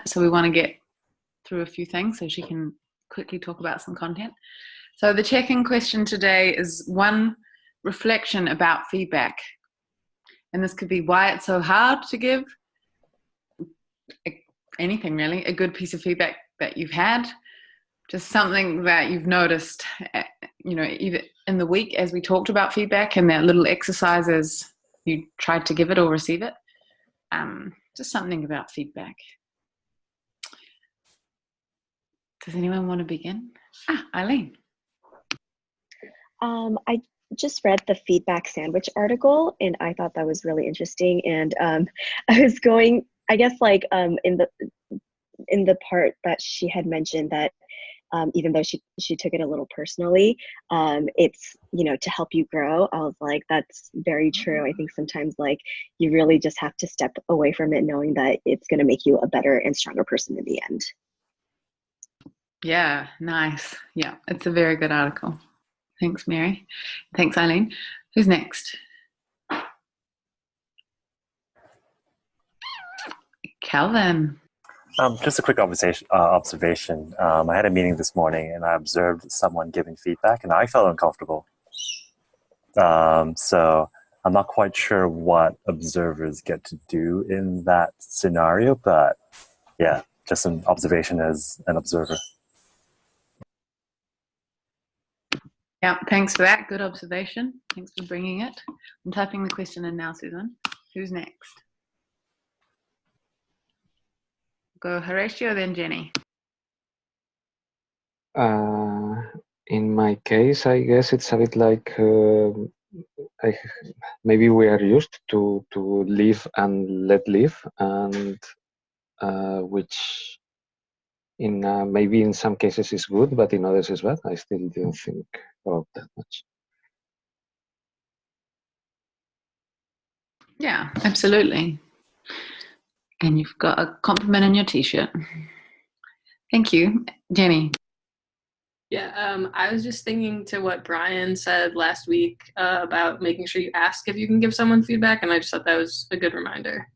So we want to get through a few things so she can quickly talk about some content. So the check-in question today is one reflection about feedback. And this could be why it's so hard to give anything really, a good piece of feedback that you've had, just something that you've noticed, either in the week as we talked about feedback and that little exercises you tried to give it or receive it. Just something about feedback. Does anyone want to begin? Eileen. I just read the feedback sandwich article and I thought that was really interesting. And I was going, I guess, like in the part that she had mentioned that even though she took it a little personally, it's, to help you grow. I was like, that's very true. I think sometimes like you really just have to step away from it knowing that it's going to make you a better and stronger person in the end. Yeah, nice. Yeah, it's a very good article. Thanks, Mary. Thanks, Eileen. Who's next? Calvin. Just a quick observation. I had a meeting this morning and I observed someone giving feedback and I felt uncomfortable. So I'm not quite sure what observers get to do in that scenario, but yeah, just an observation as an observer. Yeah, thanks for that. Good observation. Thanks for bringing it. I'm typing the question in now, Susan. Who's next? Go Horatio, then Jenny. In my case, I guess it's a bit like maybe we are used to live and let live, and which in maybe in some cases is good, but in others is bad. I still didn't think about that much. Yeah, absolutely. And you've got a compliment in your t-shirt. Thank you. Jenny. Yeah, I was just thinking to what Brian said last week about making sure you ask if you can give someone feedback, and I just thought that was a good reminder.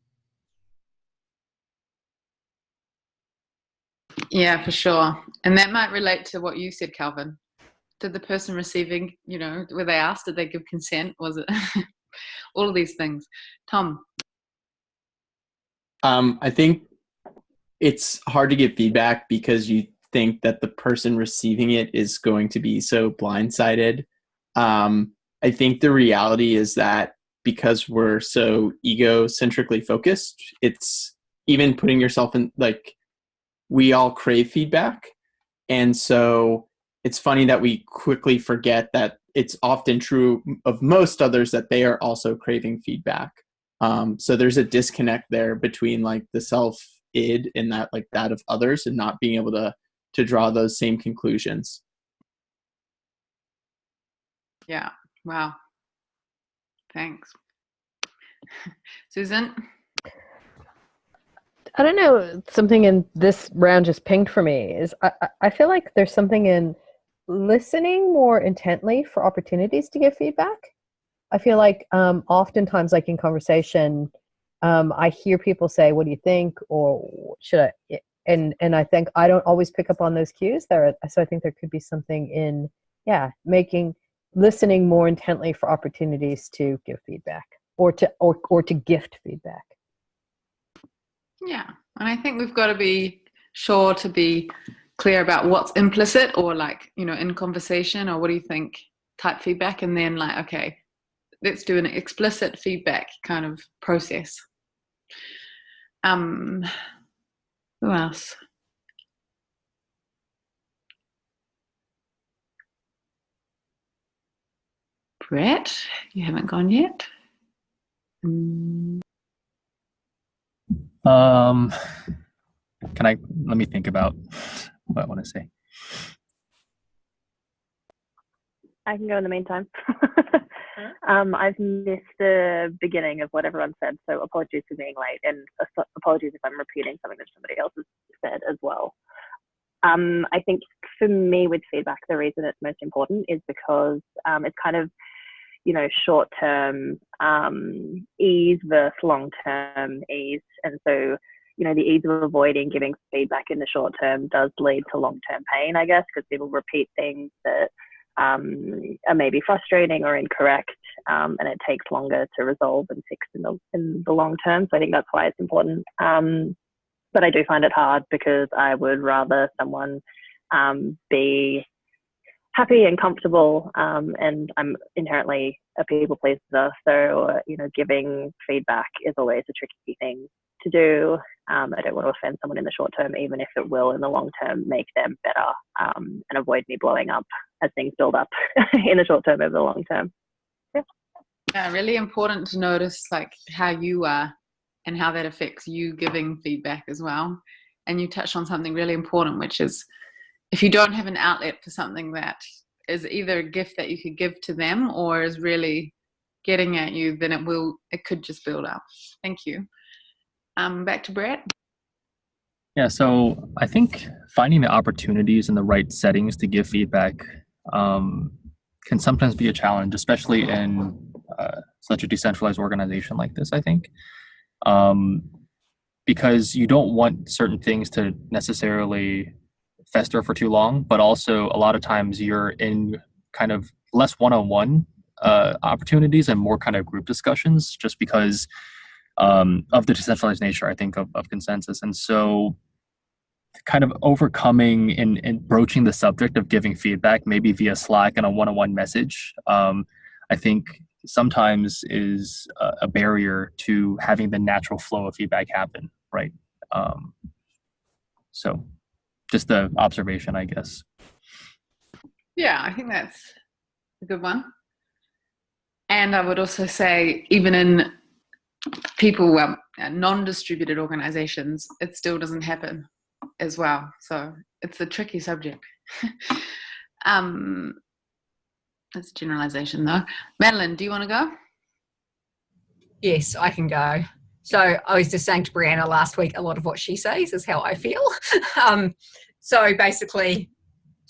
Yeah, for sure. And that might relate to what you said, Calvin. Did the person receiving, were they asked, did they give consent? Was it all of these things? Tom. I think it's hard to give feedback because you think that the person receiving it is going to be so blindsided. I think the reality is that because we're so egocentrically focused, it's even putting yourself in, like, we all crave feedback. And so it's funny that we quickly forget that it's often true of most others that they are also craving feedback. So there's a disconnect there between like the self-id and that, like that of others, and not being able to draw those same conclusions. Yeah. Wow. Thanks. Susan? I don't know, something in this round just pinged for me is I feel like there's something in listening more intently for opportunities to give feedback. I feel like oftentimes, like in conversation, I hear people say, what do you think? Or should I? And I think I don't always pick up on those cues there. So I think there could be something in, listening more intently for opportunities to give feedback or to gift feedback. Yeah. And I think we've got to be sure to be clear about what's implicit or like, in conversation or what do you think type feedback. And then like, okay, let's do an explicit feedback kind of process. Who else? Brett, you haven't gone yet? Let me think about what I want to say. I can go in the meantime. I've missed the beginning of what everyone said, so apologies for being late, and apologies if I'm repeating something that somebody else has said as well. I think for me with feedback, the reason it's most important is because it's kind of, short-term ease versus long-term ease. And so the ease of avoiding giving feedback in the short term does lead to long-term pain, I guess, because people repeat things that are maybe frustrating or incorrect, and it takes longer to resolve and fix in the long term. So I think that's why it's important. But I do find it hard because I would rather someone be happy and comfortable, and I'm inherently a people pleaser, so giving feedback is always a tricky thing to do. I don't want to offend someone in the short term, even if it will in the long term make them better, and avoid me blowing up as things build up in the short term over the long term. Yeah, really important to notice like how you are and how that affects you giving feedback as well. And you touched on something really important, which is if you don't have an outlet for something that is either a gift that you could give to them or is really getting at you, then it could just build up. Thank you. Back to Brett. Yeah, so I think finding the opportunities and the right settings to give feedback can sometimes be a challenge, especially in such a decentralized organization like this, I think. Because you don't want certain things to necessarily fester for too long, but also a lot of times you're in kind of less one-on-one opportunities and more kind of group discussions just because of the decentralized nature, I think, of consensus. And so kind of overcoming and broaching the subject of giving feedback, maybe via Slack and a one-on-one message, I think sometimes is a barrier to having the natural flow of feedback happen, right? So just the observation, I guess. Yeah, I think that's a good one. And I would also say, even in people, non-distributed organizations, it still doesn't happen as well. So it's a tricky subject. That's a generalization though. Madeline, do you want to go? Yes, I can go. So I was just saying to Brianna last week, a lot of what she says is how I feel. So basically,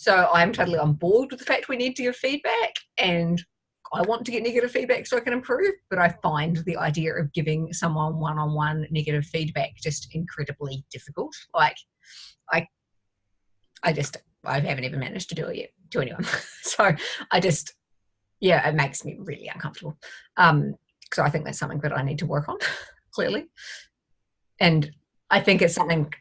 I'm totally on board with the fact we need to give feedback, and I want to get negative feedback so I can improve, but I find the idea of giving someone one-on-one negative feedback just incredibly difficult. Like, I haven't even managed to do it yet to anyone. So it makes me really uncomfortable. So I think that's something that I need to work on, clearly. And I think it's something,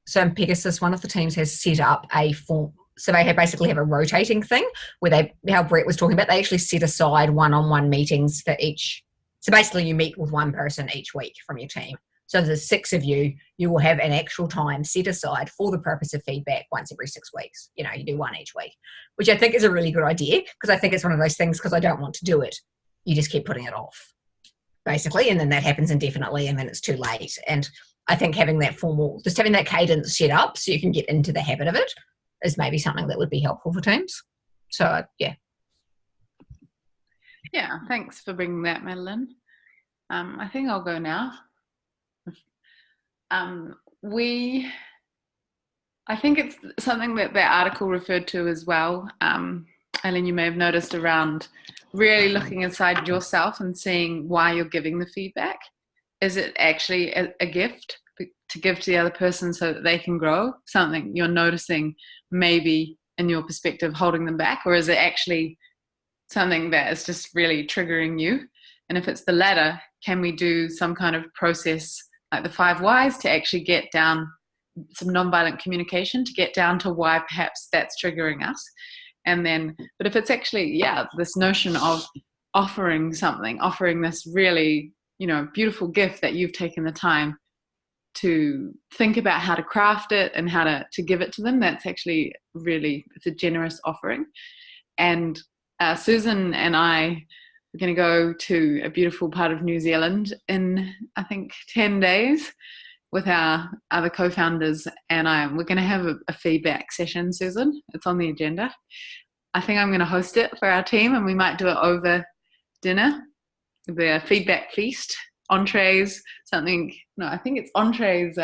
so in Pegasus, one of the teams has set up a form. So they basically have a rotating thing where how Brett was talking about, they actually set aside one-on-one meetings for each. So basically you meet with one person each week from your team. So there's 6 of you, you will have an actual time set aside for the purpose of feedback once every 6 weeks. You do one each week, which I think is a really good idea, because I think it's one of those things, because I don't want to do it, you just keep putting it off, basically, and then that happens indefinitely, and then it's too late. And I think having that having that cadence set up so you can get into the habit of it is maybe something that would be helpful for teams. So, yeah. Yeah, thanks for bringing that, Madeline. I think I'll go now. I think it's something that article referred to as well. Eileen, you may have noticed, around really looking inside yourself and seeing why you're giving the feedback. Is it actually a gift to give to the other person so that they can grow? Something you're noticing maybe in your perspective holding them back? Or is it actually something that is just really triggering you? And if it's the latter, can we do some kind of process like the 5 whys to actually get down some nonviolent communication to get down to why perhaps that's triggering us? And then, but if it's actually, this notion of offering something, offering this really, beautiful gift that you've taken the time to think about how to craft it and how to give it to them, that's actually really, it's a generous offering. And Susan and I are going to go to a beautiful part of New Zealand in, I think, 10 days with our other co-founders, and we're going to have a feedback session, Susan. It's on the agenda. I think I'm going to host it for our team, and we might do it over dinner. It'll be a feedback feast, entrees, something. No, I think it's entrees.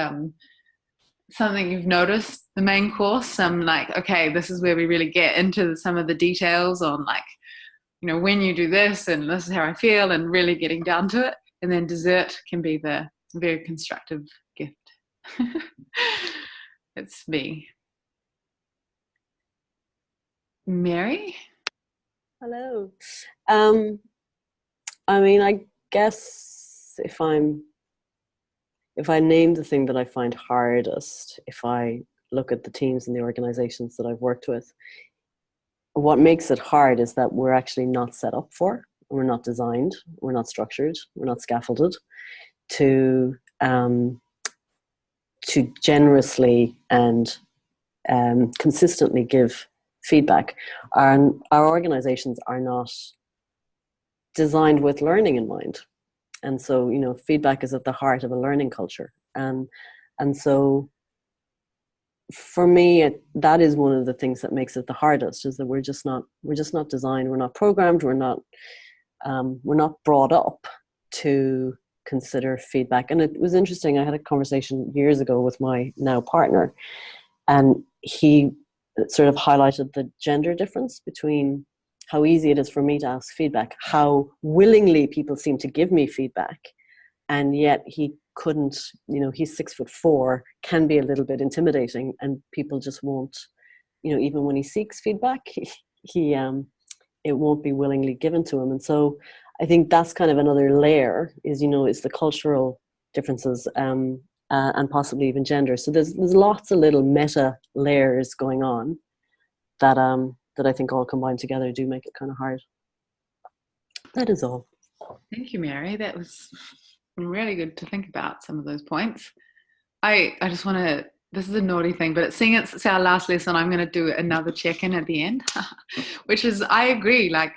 Something you've noticed, the main course. Okay, this is where we really get into some of the details on when you do this, and this is how I feel, and really getting down to it. And then dessert can be the very constructive gift. It's me. Mary? Hello. I mean, I guess if I name the thing that I find hardest, if I look at the teams and the organizations that I've worked with, what makes it hard is that we're actually not set up for, we're not designed, we're not structured, we're not scaffolded to generously and consistently give feedback. Our organizations are not designed with learning in mind. And so, you know, feedback is at the heart of a learning culture. And so for me, that is one of the things that makes it the hardest, is that we're just not designed, we're not programmed, we're not brought up to consider feedback. And it was interesting, I had a conversation years ago with my now partner, and he sort of highlighted the gender difference between how easy it is for me to ask feedback, how willingly people seem to give me feedback, and yet he couldn't, you know, he's 6'4", can be a little bit intimidating, and people just won't, you know, even when he seeks feedback, it won't be willingly given to him. And so I think that's kind of another layer, is, you know, it's the cultural differences, and possibly even gender. So there's lots of little meta layers going on that I think all combined together do make it kind of hard. That is all. Thank you, Mary. That was really good to think about some of those points. I just want to, this is a naughty thing, but seeing it's our last lesson, I'm going to do another check-in at the end, which is, I agree. Like,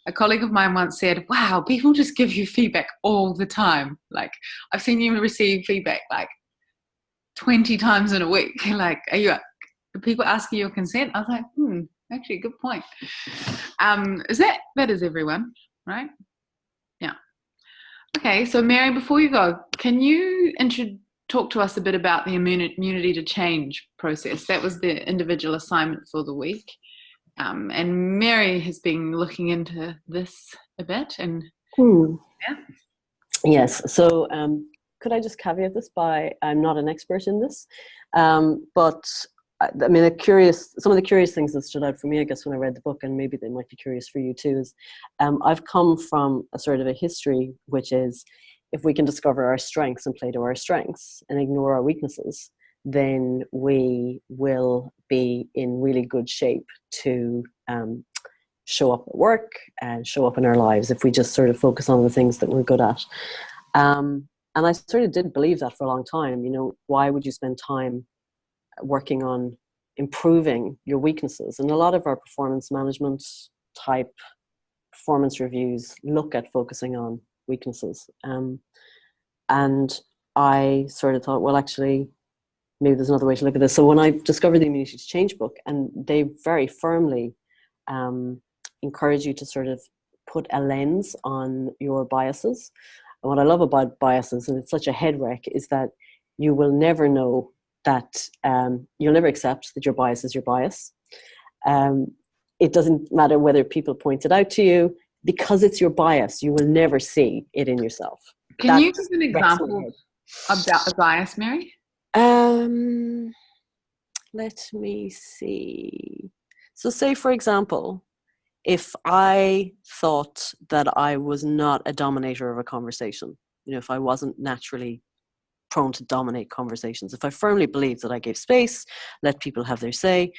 a colleague of mine once said, wow, people just give you feedback all the time. Like, I've seen you receive feedback like 20 times in a week. Like, are people asking your consent? I was like, actually, good point. That is everyone, right? Yeah. Okay, so Mary, before you go, can you talk to us a bit about the immunity to change process? That was the individual assignment for the week. And Mary has been looking into this a bit. And yeah. Yes, so could I just caveat this by, I'm not an expert in this, but I mean, some of the curious things that stood out for me, I guess, when I read the book, and maybe they might be curious for you too, is I've come from a sort of a history, which is, if we can discover our strengths and play to our strengths and ignore our weaknesses, then we will be in really good shape to show up at work and show up in our lives if we just sort of focus on the things that we're good at. And I sort of did believe that for a long time. You know, why would you spend time working on improving your weaknesses? And a lot of our performance management type performance reviews look at focusing on weaknesses. And I sort of thought, well, actually, maybe there's another way to look at this. So when I discovered the Immunity to Change book, and they very firmly encourage you to sort of put a lens on your biases. And what I love about biases, and it's such a head wreck, is that you will never know that, you'll never accept that your bias is your bias. It doesn't matter whether people point it out to you, because it's your bias, you will never see it in yourself. Can you give an example about the bias, Mary? Let me see. So say, for example, if I thought that I was not a dominator of a conversation, you know, if I wasn't naturally prone to dominate conversations, if I firmly believed that I gave space, let people have their say,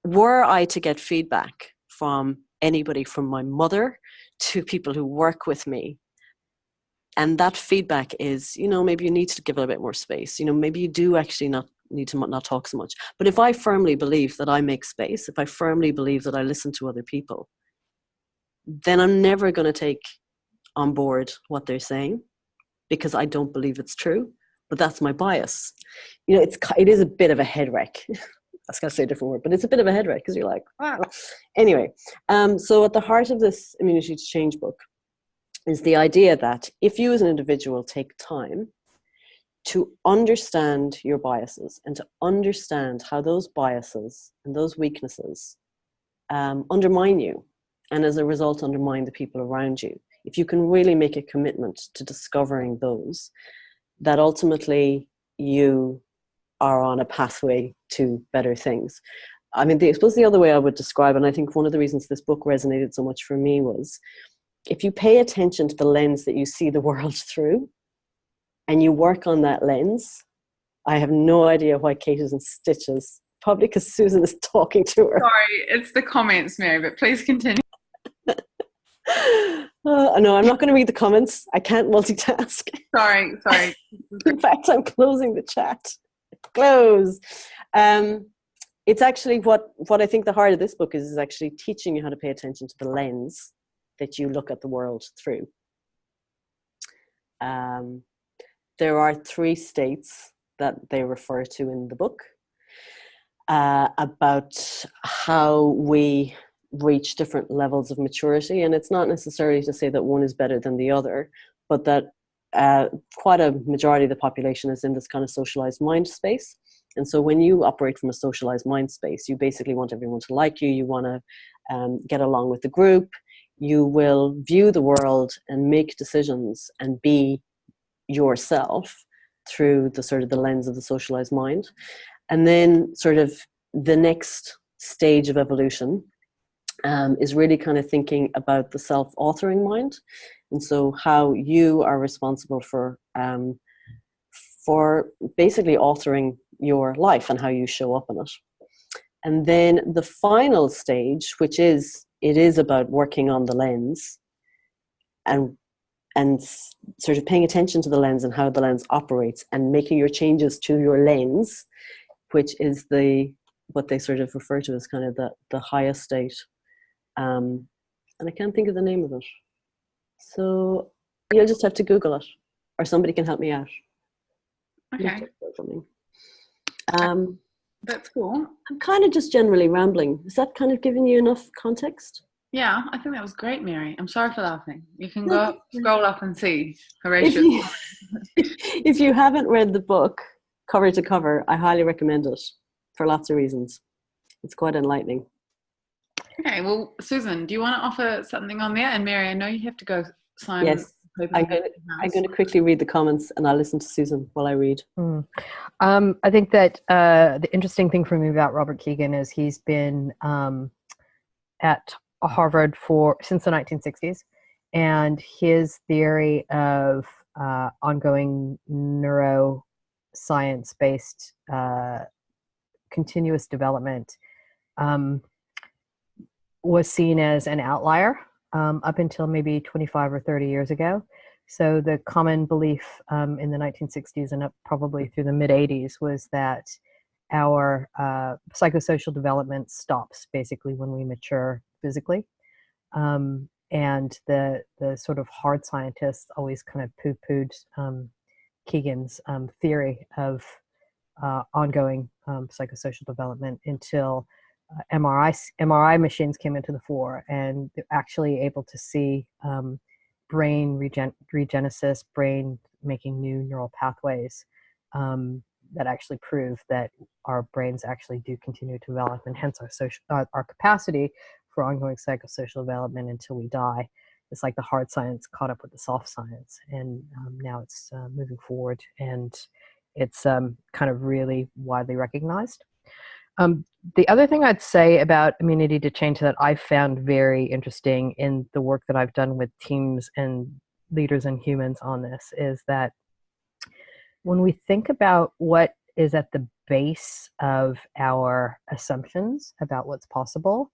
were I to get feedback from anybody, from my mother to people who work with me, and that feedback is, you know, maybe you need to give it a bit more space, you know, maybe you do actually not need to not talk so much. But if I firmly believe that I make space, if I firmly believe that I listen to other people, then I'm never going to take on board what they're saying, because I don't believe it's true. But that's my bias. You know, it is a bit of a head wreck. I was going to say a different word, but it's a bit of a head wreck, because you're like, wow. Anyway, so at the heart of this Immunity to Change book is the idea that if you as an individual take time to understand your biases and to understand how those biases and those weaknesses undermine you, and as a result undermine the people around you, if you can really make a commitment to discovering those, that ultimately you are on a pathway to better things. I mean, I suppose the other way I would describe, and I think one of the reasons this book resonated so much for me was, if you pay attention to the lens that you see the world through, and you work on that lens, I have no idea why Kate is in stitches. Probably because Susan is talking to her. Sorry, it's the comments, Mary, but please continue. No, I'm not going to read the comments. I can't multitask. Sorry. In fact, I'm closing the chat. Close. It's actually what I think the heart of this book is actually teaching you how to pay attention to the lens that you look at the world through. There are 3 states that they refer to in the book about how we reach different levels of maturity. And it's not necessarily to say that one is better than the other, but that quite a majority of the population is in this kind of socialized mind space. And so when you operate from a socialized mind space, you basically want everyone to like you. You want to get along with the group. You will view the world and make decisions and be yourself through the sort of the lens of the socialized mind. And then sort of the next stage of evolution is really kind of thinking about the self-authoring mind. And so how you are responsible for basically authoring your life and how you show up in it. And then the final stage, which is, it is about working on the lens and sort of paying attention to the lens and how the lens operates and making your changes to your lens, which is what they sort of refer to as kind of the highest state. And I can't think of the name of it. So you'll just have to Google it, or somebody can help me out. Okay. That's cool. I'm kind of just generally rambling. Is that kind of giving you enough context? Yeah, I think that was great, Mary. I'm sorry for laughing. You can go scroll up and see Horatio. If you haven't read the book cover to cover, I highly recommend it for lots of reasons. It's quite enlightening. Okay, well, Susan, do you want to offer something on there? And Mary, I know you have to go sign. Yes, I'm going to quickly read the comments, and I'll listen to Susan while I read. I think that the interesting thing for me about Robert Keegan is he's been at Harvard since the 1960s, and his theory of ongoing neuroscience-based continuous development was seen as an outlier up until maybe 25 or 30 years ago. So the common belief in the 1960s and up probably through the mid-80s was that our psychosocial development stops basically when we mature physically. And the sort of hard scientists always kind of poo-pooed Keegan's theory of ongoing psychosocial development until MRI machines came into the fore, and they're actually able to see brain regenesis, brain making new neural pathways that actually prove that our brains actually do continue to develop, and hence our capacity for ongoing psychosocial development until we die. It's like the hard science caught up with the soft science, and now it's moving forward, and it's kind of really widely recognized. The other thing I'd say about immunity to change that I've found very interesting in the work that I've done with teams and leaders and humans on this is that when we think about what is at the base of our assumptions about what's possible,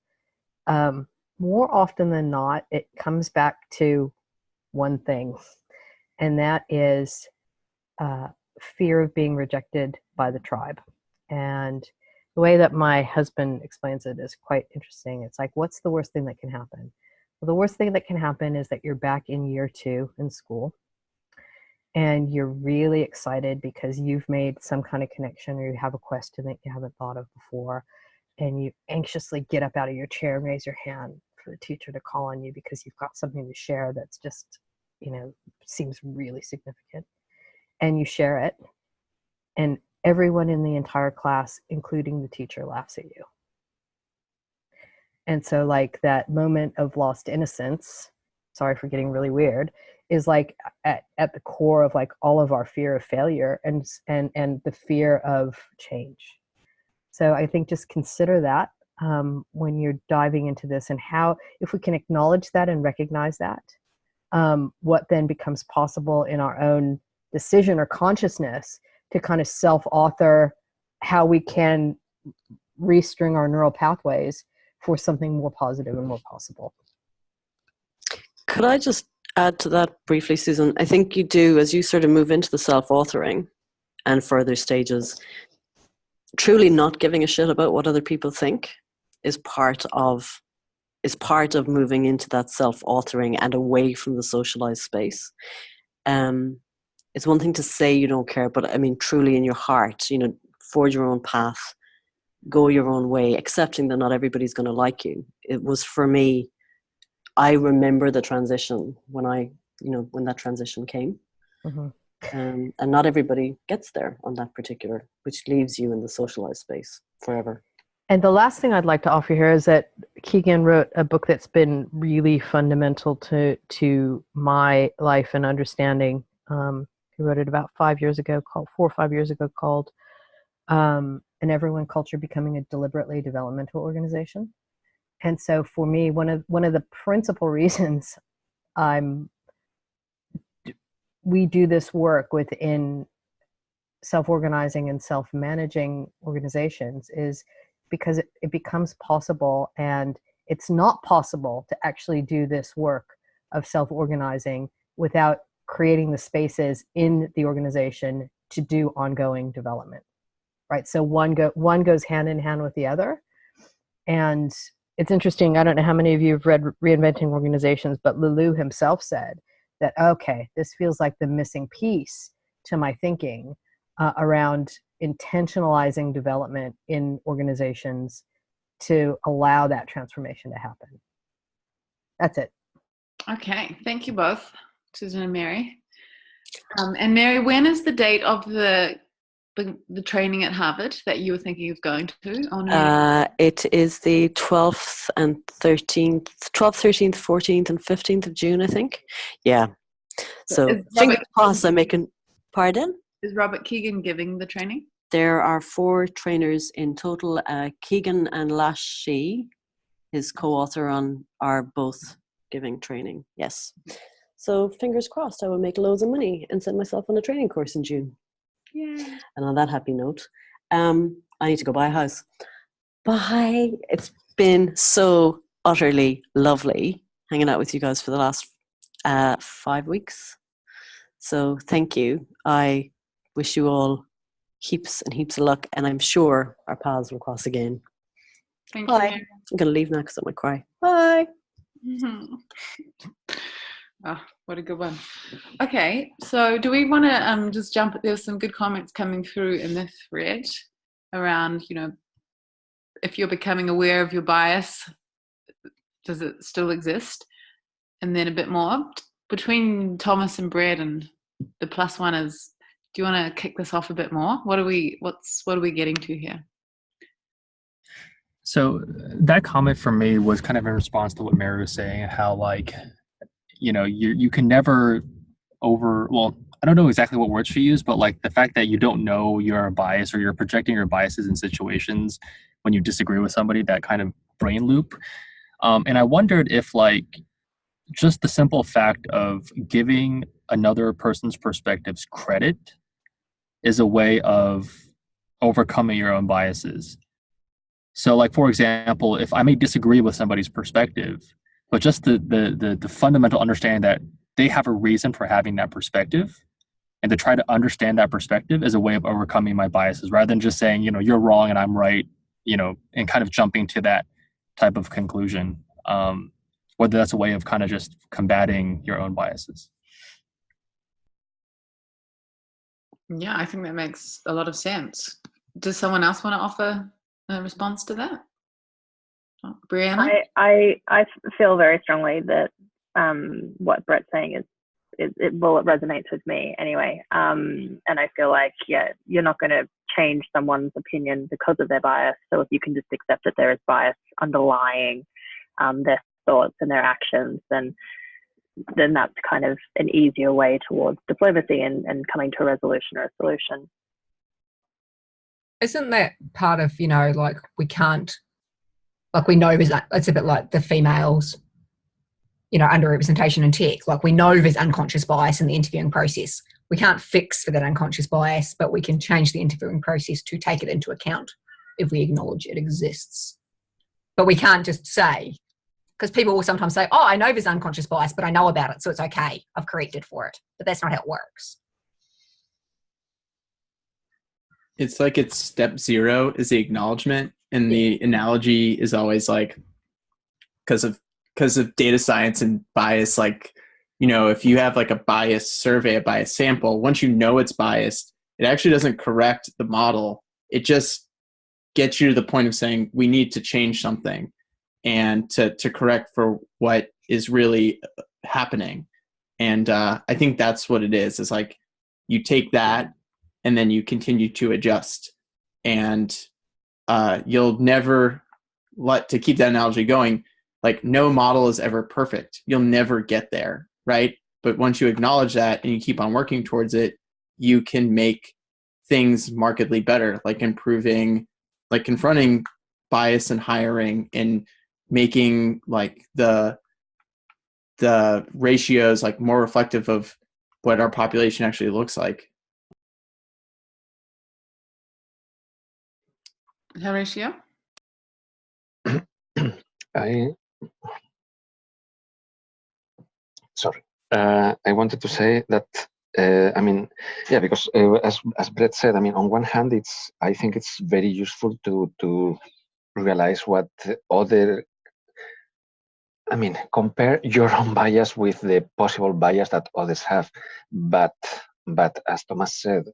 more often than not, it comes back to one thing, and that is fear of being rejected by the tribe. And the way that my husband explains it is quite interesting. It's like, what's the worst thing that can happen? Well, the worst thing that can happen is that you're back in year 2 in school, and you're really excited because you've made some kind of connection, or you have a question that you haven't thought of before, and you anxiously get up out of your chair and raise your hand for the teacher to call on you because you've got something to share that's just, seems really significant. And you share it, and everyone in the entire class, including the teacher, laughs at you. And so like that moment of lost innocence, sorry for getting really weird, is like at the core of like all of our fear of failure and the fear of change. So I think just consider that when you're diving into this, and how, if we can acknowledge that and recognize that, what then becomes possible in our own decision or consciousness to kind of self-author how we can restring our neural pathways for something more positive and more possible. Could I just add to that briefly, Susan? I think you do, as you sort of move into the self-authoring and further stages, truly not giving a shit about what other people think is part of moving into that self-authoring and away from the socialized space. It's one thing to say you don't care, but I mean, truly in your heart, forge your own path, go your own way, accepting that not everybody's going to like you. It was, for me, I remember the transition when that transition came. Mm-hmm. And not everybody gets there on that particular, which leaves you in the socialized space forever. And the last thing I'd like to offer here is that Keegan wrote a book that's been really fundamental to my life and understanding. He wrote it about 4 or 5 years ago, called An Everyone Culture Becoming a Deliberately Developmental Organization. And so for me, one of the principal reasons we do this work within self-organizing and self-managing organizations is because it becomes possible, and it's not possible to actually do this work of self-organizing without creating the spaces in the organization to do ongoing development, right? So one goes hand in hand with the other. And it's interesting, I don't know how many of you have read Reinventing Organizations, but Lulu himself said that, okay, this feels like the missing piece to my thinking around intentionalizing development in organizations to allow that transformation to happen. That's it. Okay, thank you both, Susan and Mary. And Mary, when is the date of the training at Harvard that you were thinking of going to? It is the 12th, 13th, 14th, and 15th of June, I think. Yeah. So fingers crossed I'm making. Pardon? Is Robert Keegan giving the training? There are 4 trainers in total. Keegan and Lashi, his co-author are both giving training. Yes. So fingers crossed I will make loads of money and send myself on a training course in June. Yeah. And on that happy note, I need to go buy a house. Bye. It's been so utterly lovely hanging out with you guys for the last 5 weeks. So thank you. I wish you all heaps and heaps of luck, and I'm sure our paths will cross again. Thank Bye. you. I'm going to leave now because I might cry. Bye. Mm-hmm. Oh, what a good one. Okay, so do we want to just jump? There's some good comments coming through in this thread around, if you're becoming aware of your bias, does it still exist? And then a bit more between Thomas and Brad and the plus one is, do you want to kick this off a bit more? What are we getting to here? So that comment from me was kind of in response to what Mary was saying, how you can never I don't know exactly what words she used, but like the fact that you don't know you're biased or you're projecting your biases in situations when you disagree with somebody, that kind of brain loop. And I wondered if just the simple fact of giving another person's perspectives credit is a way of overcoming your own biases. So for example, if I may disagree with somebody's perspective, but just the fundamental understanding that they have a reason for having that perspective, and to try to understand that perspective is a way of overcoming my biases, rather than just saying, you're wrong and I'm right, and kind of jumping to that type of conclusion. Whether that's a way of kind of just combating your own biases. Yeah, I think that makes a lot of sense. Does someone else want to offer a response to that? Brianna? I feel very strongly that what Brett's saying is it resonates with me anyway. And I feel like, you're not going to change someone's opinion because of their bias. So if you can just accept that there is bias underlying their thoughts and their actions, then then that's kind of an easier way towards diplomacy and coming to a resolution or a solution. Isn't that part of, like we can't, like we know it's a bit like the females, underrepresentation in tech. Like we know there's unconscious bias in the interviewing process. We can't fix for that unconscious bias, but we can change the interviewing process to take it into account if we acknowledge it exists. But we can't just say, because people will sometimes say, oh, I know there's unconscious bias, but I know about it, so it's okay. I've corrected for it. But that's not how it works. It's like it's step 0 is the acknowledgement, and the analogy is always like, because of data science and bias, like, if you have like a biased survey, a biased sample, once you know it's biased, it actually doesn't correct the model. It just gets you to the point of saying we need to change something and to correct for what is really happening. And I think that's what it is. It's like you take that and then you continue to adjust, and you'll never to keep that analogy going, like no model is ever perfect. You'll never get there, right? But once you acknowledge that and you keep on working towards it, you can make things markedly better, like improving, like confronting bias in hiring and making like the ratios like more reflective of what our population actually looks like. Horatio? I wanted to say that because as Brett said, on one hand, I think it's very useful to realize what other, compare your own bias with the possible bias that others have. But as Thomas said,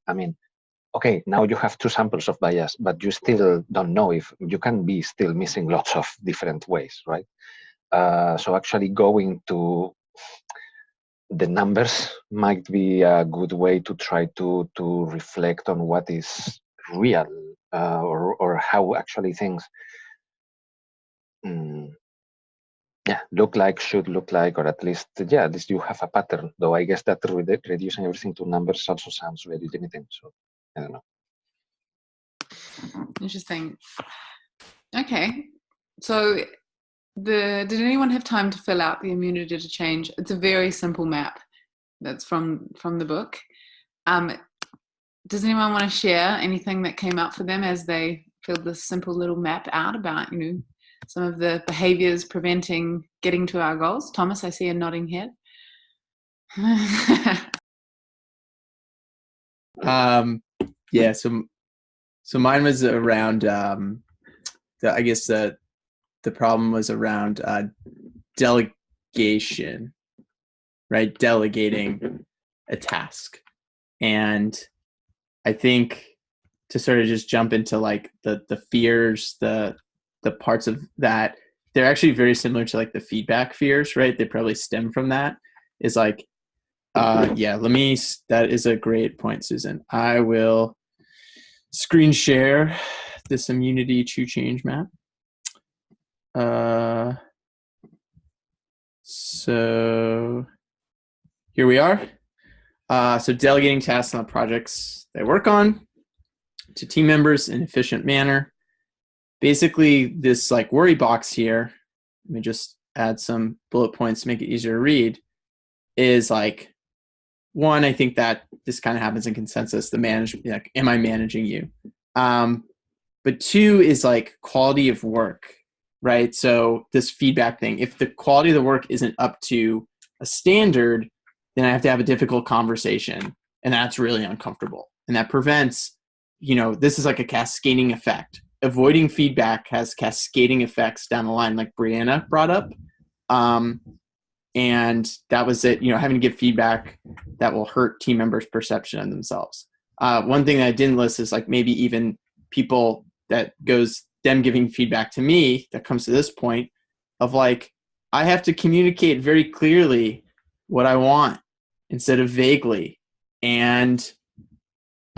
okay, now you have 2 samples of bias, but you still don't know if you can be still missing lots of different ways, right? So actually going to the numbers might be a good way to try to reflect on what is real, or how actually things should look like, or at least you have a pattern. Though I guess that reducing everything to numbers also sounds very limiting. So I don't know. Interesting. Okay, so did anyone have time to fill out the immunity to change? It's a very simple map that's from the book. Does anyone want to share anything that came up for them as they filled this simple little map out about, some of the behaviors preventing getting to our goals? Thomas, I see a nodding head. So mine was around the problem was around delegation, right? Delegating a task. And I think to sort of just jump into like the fears, the parts of that, they're actually very similar to like the feedback fears, right? They probably stem from that. Is like, that is a great point, Susan. I will screen share this immunity to change map. So here we are. So delegating tasks on projects they work on to team members in an efficient manner. Basically, this like worry box here, let me just add some bullet points to make it easier to read, is like, one, I think that this kind of happens in consensus, the management, like, am I managing you? But 2 is like quality of work, right? So this feedback thing, if the quality of the work isn't up to a standard, then I have to have a difficult conversation, and that's really uncomfortable. And that prevents, this is like a cascading effect. Avoiding feedback has cascading effects down the line, like Brianna brought up. And that was it, having to give feedback that will hurt team members' perception of themselves. One thing that I didn't list is like maybe even people that goes them giving feedback to me that comes to this point of like, I have to communicate very clearly what I want instead of vaguely. And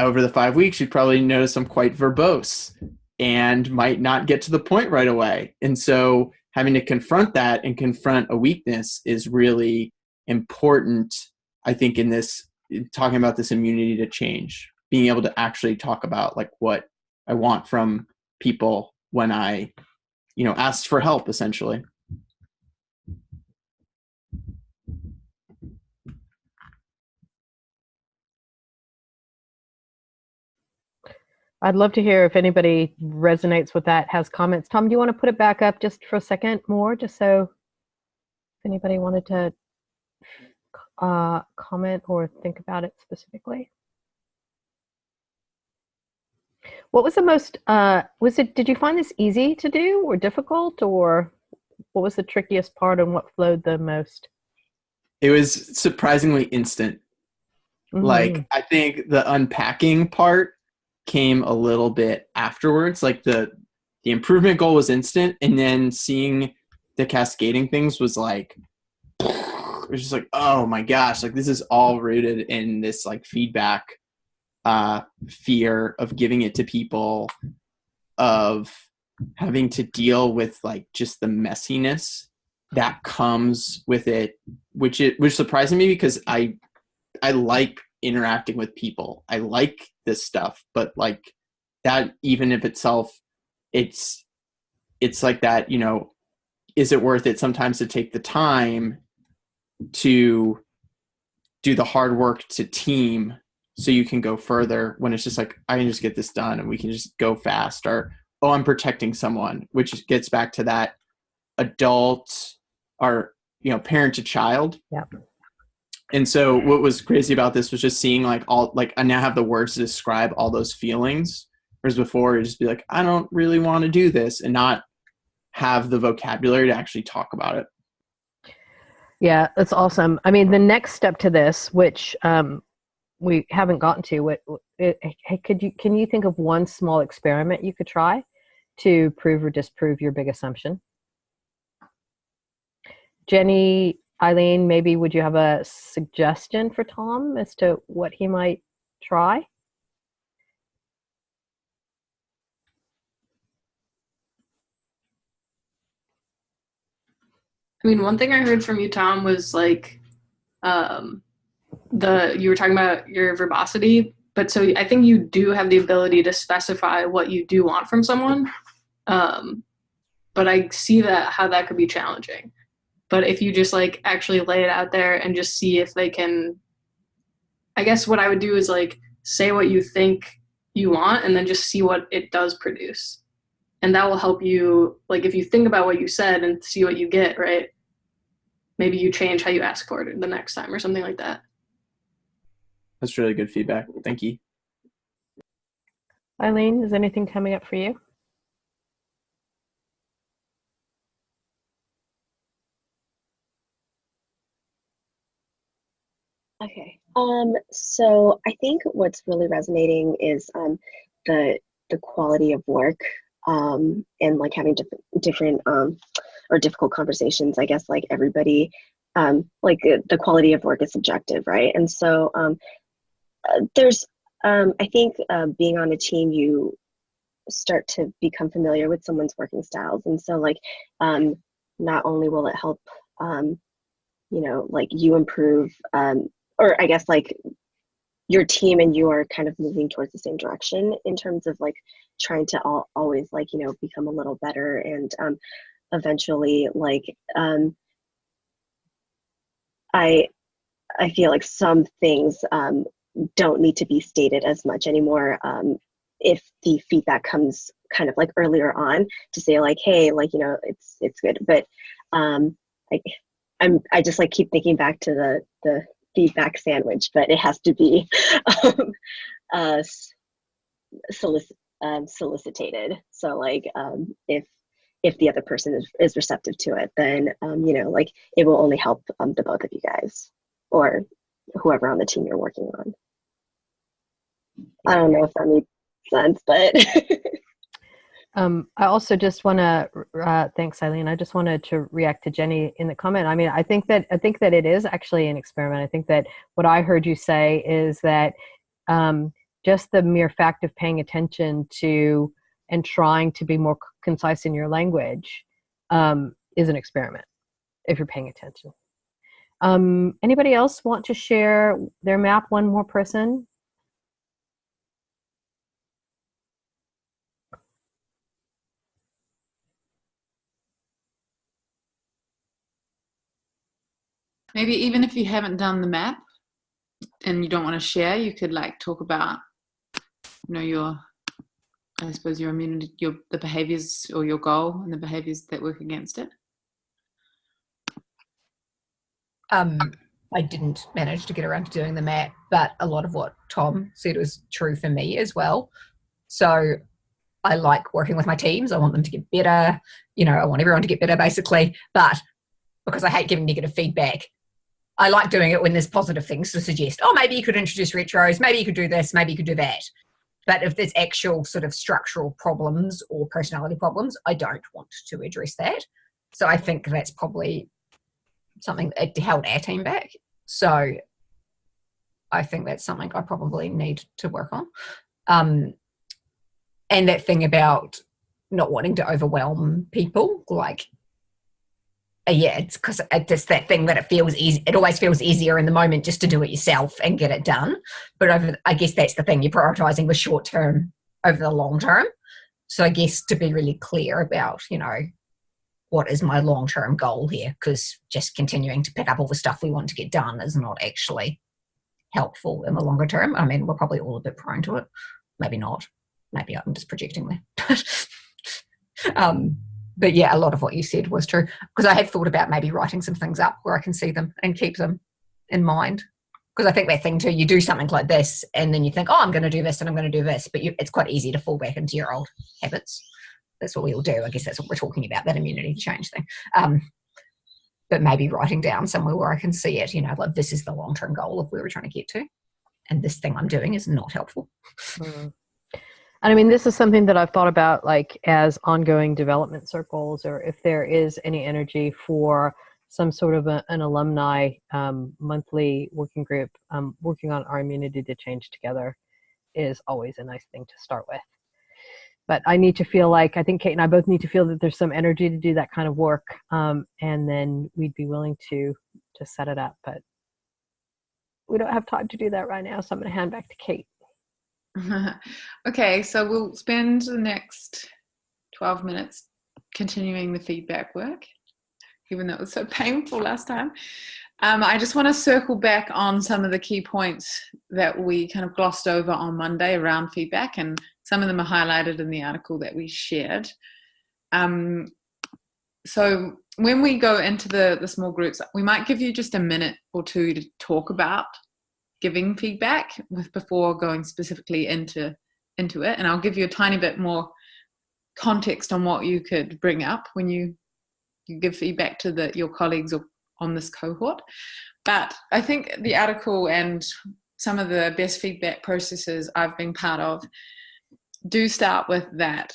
over the 5 weeks, you'd probably notice I'm quite verbose and might not get to the point right away. And so having to confront that and confront a weakness is really important, I think, in this, talking about this immunity to change, being able to actually talk about like what I want from people when I, ask for help, essentially. I'd love to hear if anybody resonates with that, has comments. Tom, do you want to put it back up just for a second more, just so if anybody wanted to comment or think about it specifically? What was the most, did you find this easy to do or difficult, or what was the trickiest part and what flowed the most? It was surprisingly instant. Mm-hmm. Like, I think the unpacking part came a little bit afterwards. Like the improvement goal was instant, and then seeing the cascading things was like, it was just like, oh my gosh, like this is all rooted in this like feedback fear of giving it to people, of having to deal with like just the messiness that comes with it, which surprised me because I like interacting with people. I like this stuff, but like that, even if itself, it's like that, is it worth it sometimes to take the time to do the hard work to team so you can go further, when it's just like, I can just get this done and we can just go fast, or, oh, I'm protecting someone, which gets back to that adult or, parent to child. Yeah. And so what was crazy about this was just seeing like I now have the words to describe all those feelings. Whereas before it'd just be like, I don't really want to do this, and not have the vocabulary to actually talk about it. Yeah, that's awesome. I mean, the next step to this, which we haven't gotten to, can you think of one small experiment you could try to prove or disprove your big assumption? Jenny, Eileen, maybe would you have a suggestion for Tom as to what he might try? I mean, one thing I heard from you, Tom, was like you were talking about your verbosity, but so I think you do have the ability to specify what you do want from someone. But I see how that could be challenging. But if you just like actually lay it out there and just see if they can, I guess what I would do is like say what you think you want and then just see what it does produce. And that will help you, like if you think about what you said and see what you get, right? Maybe you change how you ask for it the next time or something like that. That's really good feedback. Thank you. Eileen, is anything coming up for you? Okay. So I think what's really resonating is the quality of work, and like having different or difficult conversations. I guess like everybody, like the quality of work is subjective, right? And so there's I think being on a team, you start to become familiar with someone's working styles, and so like not only will it help like you improve, or I guess like your team and you are kind of moving towards the same direction in terms of like trying to always like become a little better, and eventually like I feel like some things don't need to be stated as much anymore, if the feedback comes kind of like earlier on to say like, hey, like it's good, but I just like keep thinking back to the feedback sandwich, but it has to be solicited. So like if the other person is receptive to it, then like it will only help the both of you guys or whoever on the team you're working on. I don't know if that makes sense, but I also just want to thanks, Eileen. I just wanted to react to Jenny in the comment. I mean, I think that it is actually an experiment. I think that what I heard you say is that just the mere fact of paying attention to and trying to be more concise in your language is an experiment if you're paying attention. Anybody else want to share their map? One more person? Maybe even if you haven't done the map and you don't want to share, you could like talk about, your, I suppose your immunity, the behaviors or your goal and the behaviors that work against it. I didn't manage to get around to doing the map, but a lot of what Tom said was true for me as well. So I like working with my teams. I want them to get better. I want everyone to get better basically. But because I hate giving negative feedback, I like doing it when there's positive things to suggest. Oh, maybe you could introduce retros. Maybe you could do this. Maybe you could do that. But if there's actual sort of structural problems or personality problems, I don't want to address that. So I think that's probably something that held our team back. So I think that's something I probably need to work on. And that thing about not wanting to overwhelm people, it's because it's that thing that it feels easy. It always feels easier in the moment just to do it yourself and get it done. But I guess that's the thing, you're prioritizing the short term over the long term. So I guess to be really clear about, what is my long-term goal here? Because just continuing to pick up all the stuff we want to get done is not actually helpful in the longer term. I mean, we're probably all a bit prone to it. Maybe not. Maybe I'm just projecting there. But yeah, a lot of what you said was true. Because I have thought about maybe writing some things up where I can see them and keep them in mind. Because I think that thing too, you do something like this and then you think, oh, I'm going to do this and I'm going to do this. But it's quite easy to fall back into your old habits. That's what we all do. I guess that's what we're talking about, that immunity change thing. But maybe writing down somewhere where I can see it, like this is the long-term goal of where we're trying to get to. And this thing I'm doing is not helpful. And I mean, this is something that I've thought about like as ongoing development circles, or if there is any energy for some sort of an alumni monthly working group, working on our immunity to change together is always a nice thing to start with. But I need to feel like, I think Kate and I both need to feel that there's some energy to do that kind of work. And then we'd be willing to set it up. But we don't have time to do that right now. So I'm going to hand back to Kate. Okay, so we'll spend the next 12 minutes continuing the feedback work, even though it was so painful last time. I just want to circle back on some of the key points that we kind of glossed over on Monday around feedback, and some of them are highlighted in the article that we shared. So when we go into the small groups, we might give you just a minute or two to talk about giving feedback before going specifically into it. And I'll give you a tiny bit more context on what you could bring up when you give feedback to your colleagues or on this cohort. But I think the article and some of the best feedback processes I've been part of do start with that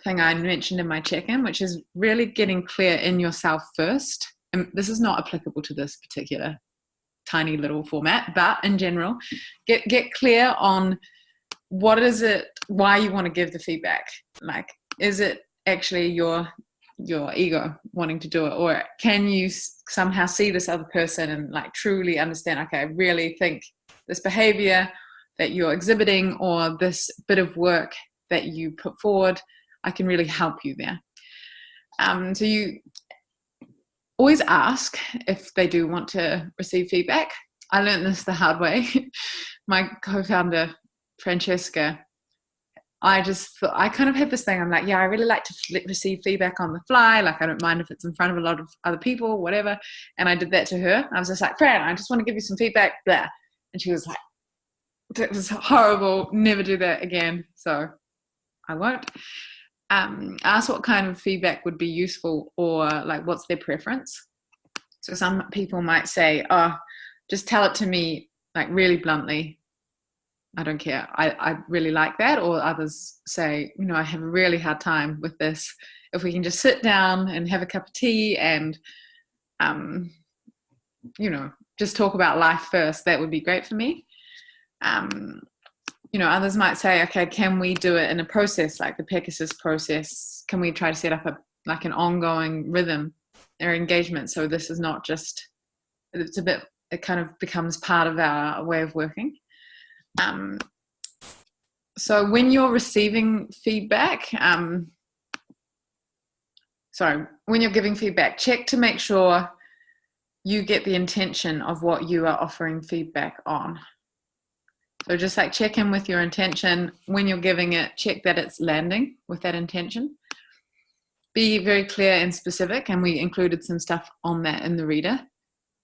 thing I mentioned in my check-in, which is really getting clear in yourself first. And this is not applicable to this particular tiny little format, but in general, get clear on what is it, why you want to give the feedback. Like, is it actually your ego wanting to do it, or can you somehow see this other person and like truly understand, okay, I really think this behavior that you're exhibiting or this bit of work that you put forward, I can really help you there. So you always ask if they do want to receive feedback. I learned this the hard way. My co-founder, Francesca, I kind of had this thing. I'm like, yeah, I really like to receive feedback on the fly. Like, I don't mind if it's in front of a lot of other people, whatever. And I did that to her. I was just like, Fran, I just want to give you some feedback. Blah. And she was like, that was horrible. Never do that again. So I won't. Ask what kind of feedback would be useful, or like what's their preference. So some people might say, oh, just tell it to me like really bluntly. I don't care. I really like that. Or others say, I have a really hard time with this. If we can just sit down and have a cup of tea and, just talk about life first, that would be great for me. Others might say, okay, can we do it in a process like the Pegasus process? Can we try to set up an ongoing rhythm or engagement? So this is not just it kind of becomes part of our way of working. So when you're receiving feedback, when you're giving feedback, check to make sure you get the intention of what you are offering feedback on. So just like check in with your intention when you're giving it, check that it's landing with that intention. Be very clear and specific, and we included some stuff on that in the reader.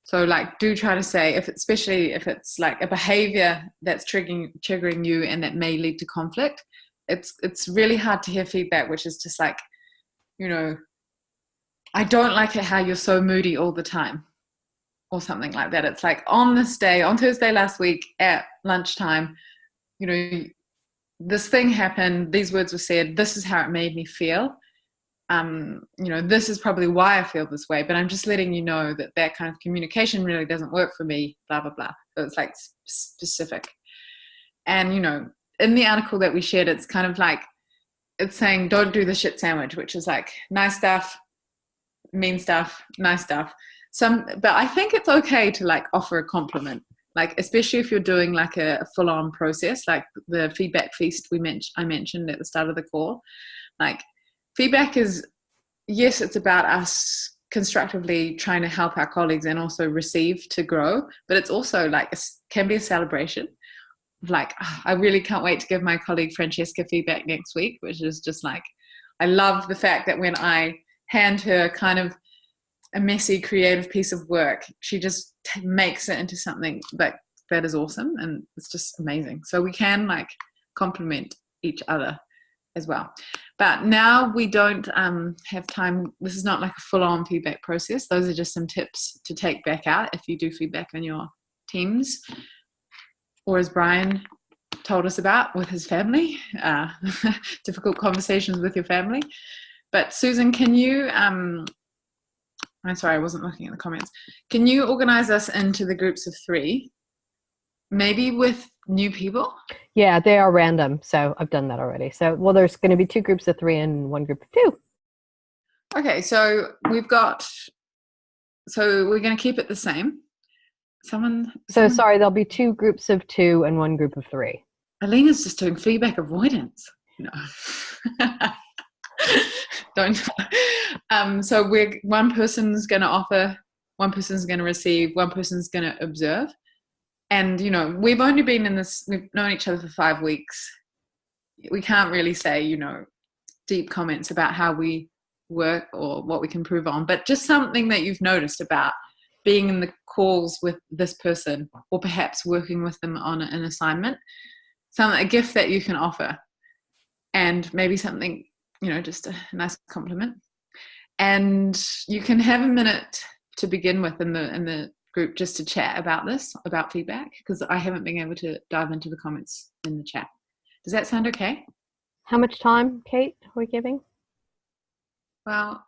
So like do try to say, especially if it's like a behavior that's triggering you and that may lead to conflict, it's really hard to hear feedback which is just like, I don't like it how you're so moody all the time, or something like that. It's like, on this day, on Thursday last week at lunchtime, this thing happened, these words were said, this is how it made me feel. This is probably why I feel this way, but I'm just letting you know that kind of communication really doesn't work for me, blah, blah, blah. So it's like specific. And, in the article that we shared, it's kind of like, it's saying, don't do the shit sandwich, which is like nice stuff, mean stuff, nice stuff. But I think it's okay to like offer a compliment, like especially if you're doing like a full-on process, like the feedback feast I mentioned at the start of the call. Like feedback is, yes, it's about us constructively trying to help our colleagues and also receive to grow, but it's also like can be a celebration. Like, I really can't wait to give my colleague Francesca feedback next week, which is just like, I love the fact that when I hand her kind of a messy creative piece of work, she just makes it into something that is awesome, and it's just amazing. So we can like compliment each other as well. But now we don't have time. This is not like a full-on feedback process. Those are just some tips to take back out if you do feedback on your teams, or as Brian told us about with his family, difficult conversations with your family. But Susan, can you, I'm sorry, I wasn't looking at the comments. Can you organize us into the groups of 3, maybe with new people? Yeah, they are random. So I've done that already. So, well, there's going to be 2 groups of 3 and 1 group of 2. Okay, so we're going to keep it the same. So sorry, there'll be 2 groups of 2 and 1 group of 3. Alina's just doing feedback avoidance. No. Don't. So one person's going to offer, one person's going to receive, one person's going to observe. And, we've only been in this, we've known each other for 5 weeks. We can't really say, deep comments about how we work or what we can improve on, but just something that you've noticed about being in the calls with this person, or perhaps working with them on an assignment, a gift that you can offer, and maybe something, just a nice compliment. And you can have a minute to begin with in the group just to chat about feedback, because I haven't been able to dive into the comments in the chat. Does that sound okay? How much time, Kate, are we giving? Well,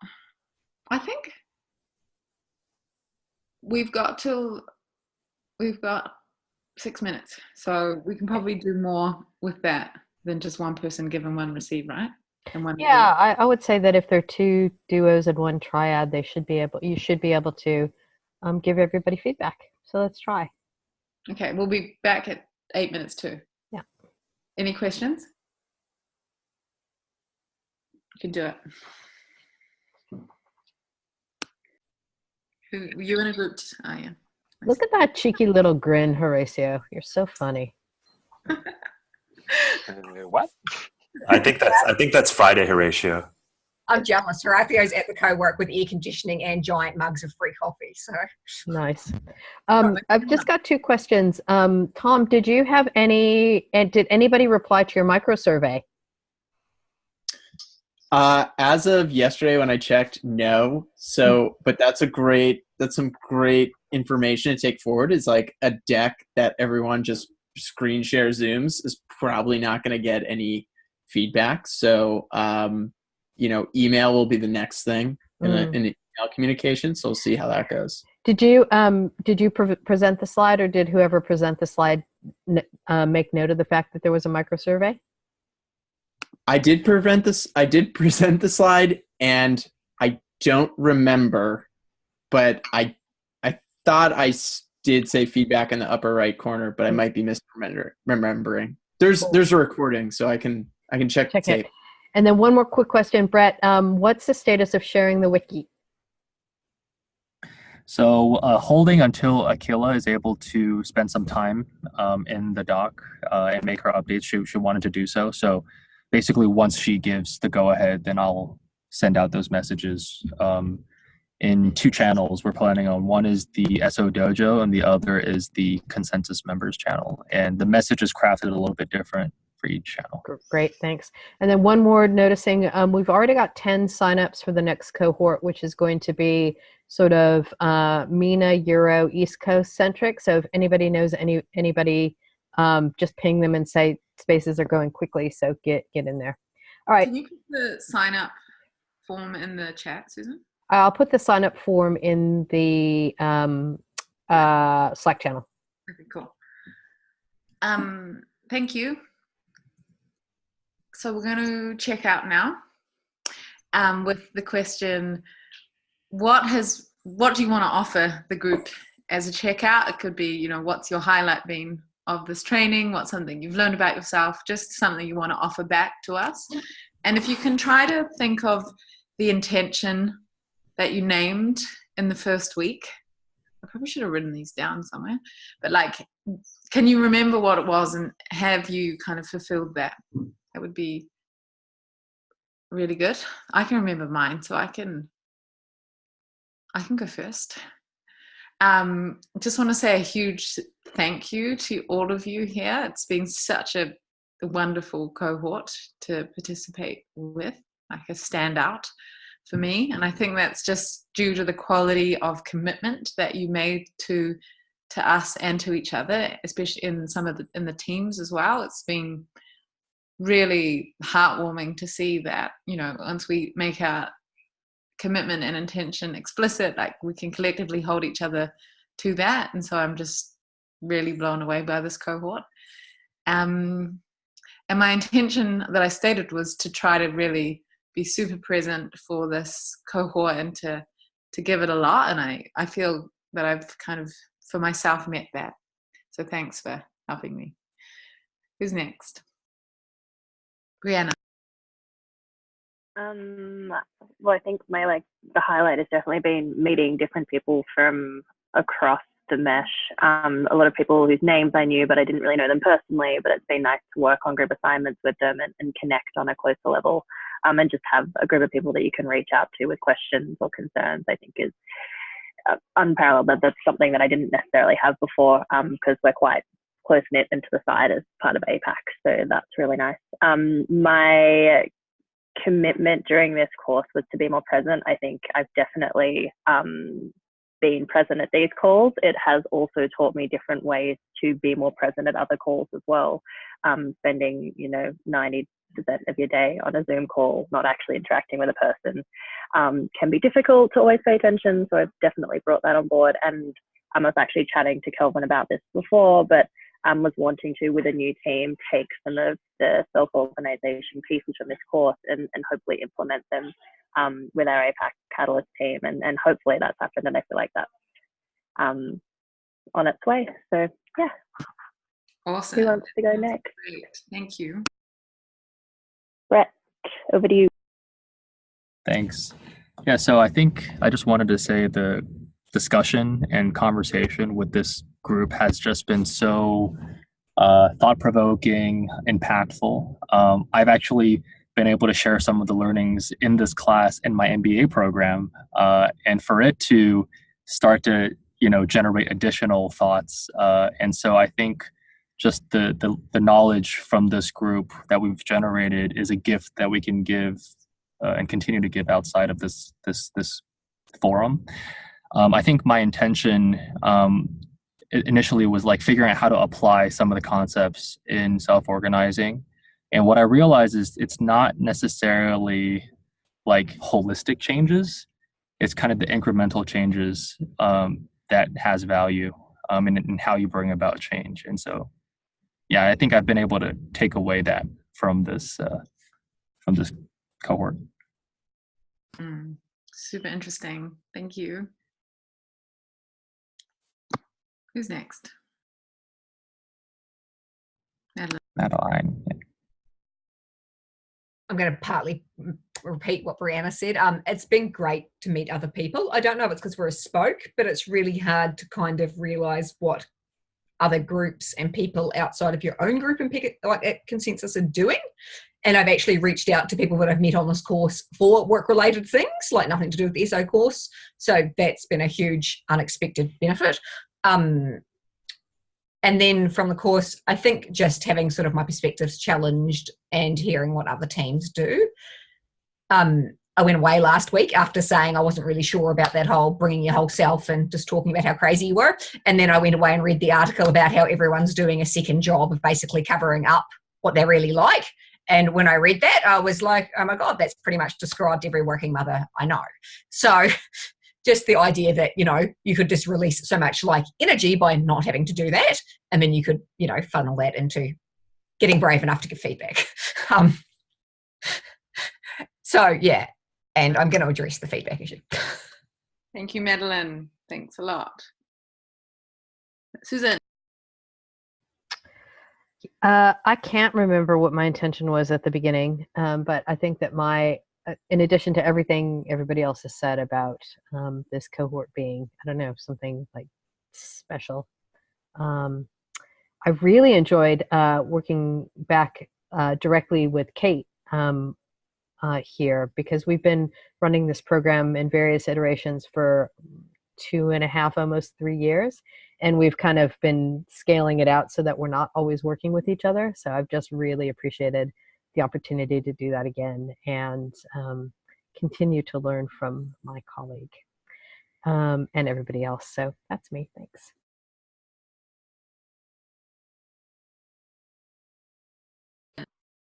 I think we've got 6 minutes, so we can probably do more with that than just one person give and one receive, right? And one. Yeah, I would say that if there are 2 duos and 1 triad, you should be able to give everybody feedback. So let's try. Okay, we'll be back at 8 minutes too. Yeah. Any questions? You can do it. Who you in a group? Oh yeah. Look at that cheeky little grin, Horatio. You're so funny. What? I think that's Friday, Horatio. I'm jealous. Horatio's at the co-work with air conditioning and giant mugs of free coffee. So nice. I've just got 2 questions. Tom, did you have any? And did anybody reply to your micro survey? As of yesterday when I checked, no. So, but that's some great information to take forward. Is like a deck that everyone just screen share Zooms is probably not going to get any feedback. So, email will be the next thing in the email communication. So we'll see how that goes. Did you present the slide, or did whoever present the slide make note of the fact that there was a micro survey? I did present the slide, and I don't remember, but I thought did say feedback in the upper right corner, but I might be misremembering. There's a recording, so I can check the tape. It. And then one more quick question, Brett. What's the status of sharing the wiki? So holding until Akila is able to spend some time in the doc and make her updates. She wanted to do so. So basically, once she gives the go-ahead, then I'll send out those messages in 2 channels we're planning on. One is the SO Dojo, and the other is the Consensus Members channel. And the message is crafted a little bit different for each channel. Great, thanks. And then one more noticing, we've already got 10 signups for the next cohort, which is going to be sort of MENA, Euro, East Coast centric. So if anybody knows anybody, just ping them and say spaces are going quickly, so get in there. All right. Can you put the sign up form in the chat, Susan? I'll put the sign up form in the Slack channel. Okay, cool. Thank you. So we're going to check out now with the question, what do you want to offer the group as a checkout? It could be, what's your highlight been of this training? What's something you've learned about yourself? Just something you want to offer back to us. And if you can try to think of the intention that you named in the first week. I probably should have written these down somewhere, but can you remember what it was, and have you kind of fulfilled that? That would be really good. I can remember mine, so I can go first. Just want to say a huge thank you to all of you here. It's been such a wonderful cohort to participate with, like a standout for me. And I think that's just due to the quality of commitment that you made to us and to each other, especially in in the teams as well. It's been really heartwarming to see that, once we make our commitment and intention explicit, we can collectively hold each other to that. And so I'm just really blown away by this cohort. And my intention that I stated was to try to really be super present for this cohort and to give it a lot. And I feel that I've kind of, for myself, met that. So thanks for helping me. Who's next? Brianna. Well, I think the highlight has definitely been meeting different people from across the mesh. A lot of people whose names I knew, but I didn't really know them personally, but it's been nice to work on group assignments with them and connect on a closer level, and just have a group of people that you can reach out to with questions or concerns, I think is unparalleled. That's something that I didn't necessarily have before, because we're quite close-knit into the side as part of APAC, so that's really nice. My commitment during this course was to be more present. I think I've definitely been present at these calls. It has also taught me different ways to be more present at other calls as well. Spending 90% of your day on a Zoom call, not actually interacting with a person, can be difficult to always pay attention. So I've definitely brought that on board. And I was actually chatting to Kelvin about this before, but was wanting to, with a new team, take some of the self-organization pieces from this course and hopefully implement them with our APAC Catalyst team. And hopefully that's happened, and I feel like that's on its way. So yeah. Awesome. Who wants to go next? Great. Thank you. Brett, over to you. Thanks. Yeah, so I think I just wanted to say the discussion and conversation with this group has just been so thought-provoking, impactful. I've actually been able to share some of the learnings in this class in my MBA program, and for it to start to generate additional thoughts. And so I think just the knowledge from this group that we've generated is a gift that we can give and continue to give outside of this forum. I think my intention initially was figuring out how to apply some of the concepts in self-organizing. And what I realized is it's not necessarily holistic changes. It's kind of the incremental changes that has value in how you bring about change. And so, yeah, I think I've been able to take away that from this cohort. Super interesting. Thank you. Who's next? Madeline. Yeah. I'm going to partly repeat what Brianna said. It's been great to meet other people. I don't know if it's because we're a spoke, but it's really hard to kind of realize what other groups and people outside of your own group and like at Consensus are doing. And I've actually reached out to people that I've met on this course for work-related things, like nothing to do with the SO course. So that's been a huge unexpected benefit. And then from the course, I think just having sort of my perspectives challenged and hearing what other teams do. I went away last week after saying I wasn't really sure about that whole bringing your whole self and just talking about how crazy you were. And then I went away and read the article about how everyone's doing a second job of basically covering up what they're really like. And when I read that, I was like, oh my God, that's pretty much described every working mother I know. So just the idea that, you know, you could just release so much like energy by not having to do that. And then you could, you know, funnel that into getting brave enough to give feedback. So yeah, and I'm going to address the feedback issue. Thank you, Madeline. Thanks a lot. Susan. I can't remember what my intention was at the beginning, but I think that in addition to everything everybody else has said about this cohort being, I don't know, something like special, I really enjoyed working back directly with Kate here, because we've been running this program in various iterations for 2.5, almost 3 years. And we've kind of been scaling it out so that we're not always working with each other. So I've just really appreciated the opportunity to do that again and continue to learn from my colleague and everybody else. So that's me. Thanks.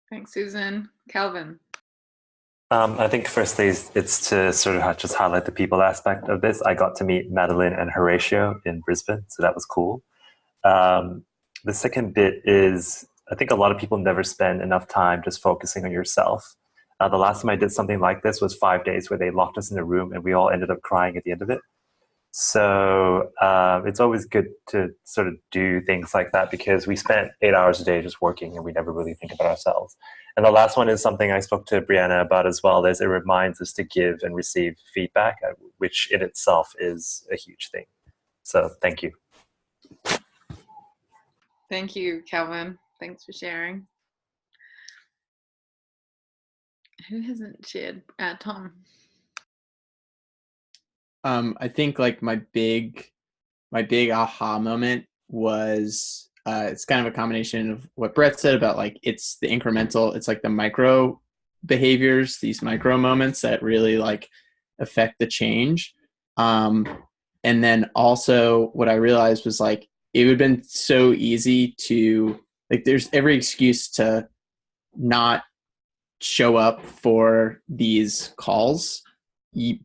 Thanks, Susan. Calvin. I think firstly it's to sort of just highlight the people aspect of this. I got to meet Madeline and Horatio in Brisbane, so that was cool. The second bit is I think a lot of people never spend enough time just focusing on yourself. The last time I did something like this was 5 days where they locked us in a room and we all ended up crying at the end of it. So it's always good to sort of do things like that because we spent 8 hours a day just working and we never really think about ourselves. And the last one is something I spoke to Brianna about as well. It reminds us to give and receive feedback, which in itself is a huge thing. So thank you. Thank you, Calvin. Thanks for sharing. Who hasn't shared? Tom. I think like my big aha moment was it's kind of a combination of what Brett said about like it's the incremental, it's like the micro behaviors, these micro moments that really like affect the change. And then also what I realized was like it would have been so easy to like there's every excuse to not show up for these calls,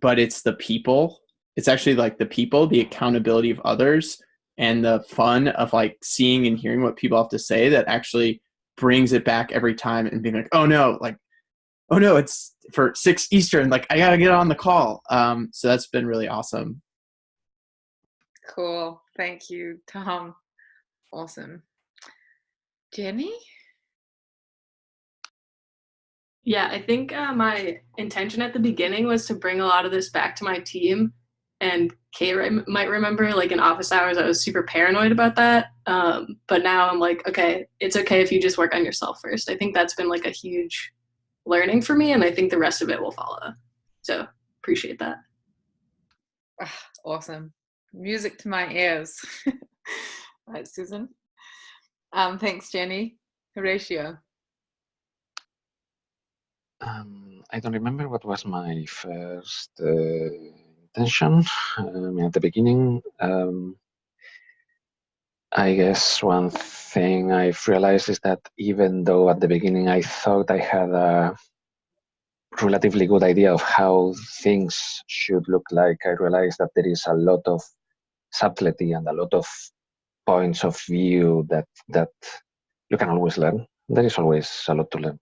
but it's the people. It's actually like the people, the accountability of others, and the fun of like seeing and hearing what people have to say that actually brings it back every time and being like, oh no, it's for 6 Eastern, like I gotta get on the call. So that's been really awesome. Cool. Thank you, Tom. Awesome. Jenny? Yeah, I think my intention at the beginning was to bring a lot of this back to my team. And Kay might remember, like in office hours, I was super paranoid about that. But now I'm like, okay, it's okay if you just work on yourself first. I think that's been like a huge learning for me, and I think the rest of it will follow. So appreciate that. Awesome. Music to my ears. All right, Susan. Thanks, Jenny. Horatio. I don't remember what was my first intention at the beginning. I guess one thing I've realized is that even though at the beginning I thought I had a relatively good idea of how things should look like, I realized that there is a lot of subtlety and a lot of points of view that you can always learn. There is always a lot to learn.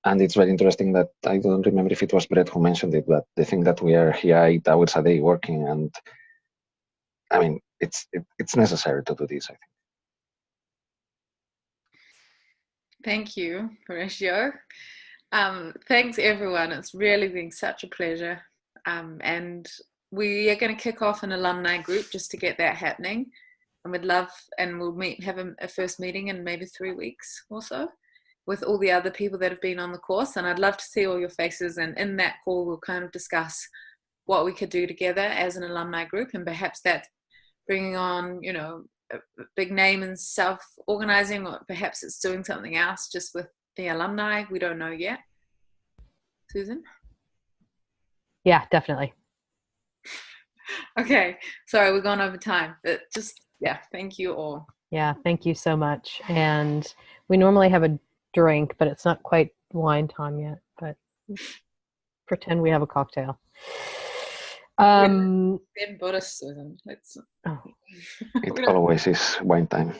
And it's very interesting that I don't remember if it was Brett who mentioned it, but the thing that we are here 8 hours a day working, and I mean, it's necessary to do this, I think. Thank you, Horatio. Thanks, everyone. It's really been such a pleasure. And we are going to kick off an alumni group just to get that happening. And we'd love, and we'll have a first meeting in maybe 3 weeks or so with all the other people that have been on the course. And I'd love to see all your faces. And in that call, we'll kind of discuss what we could do together as an alumni group. And perhaps that's bringing on, you know, a big name and self-organizing, or perhaps it's doing something else just with the alumni. We don't know yet. Susan? Yeah, definitely. Okay, sorry, we're going over time, but just, yeah, thank you all. Yeah, thank you so much. And we normally have a drink, but it's not quite wine time yet, but pretend we have a cocktail. Then Buddhist, Susan. Let's. Oh. It always is wine time.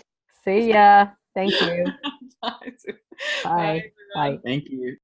See ya. Thank you. Bye. Bye. Bye. Thank you.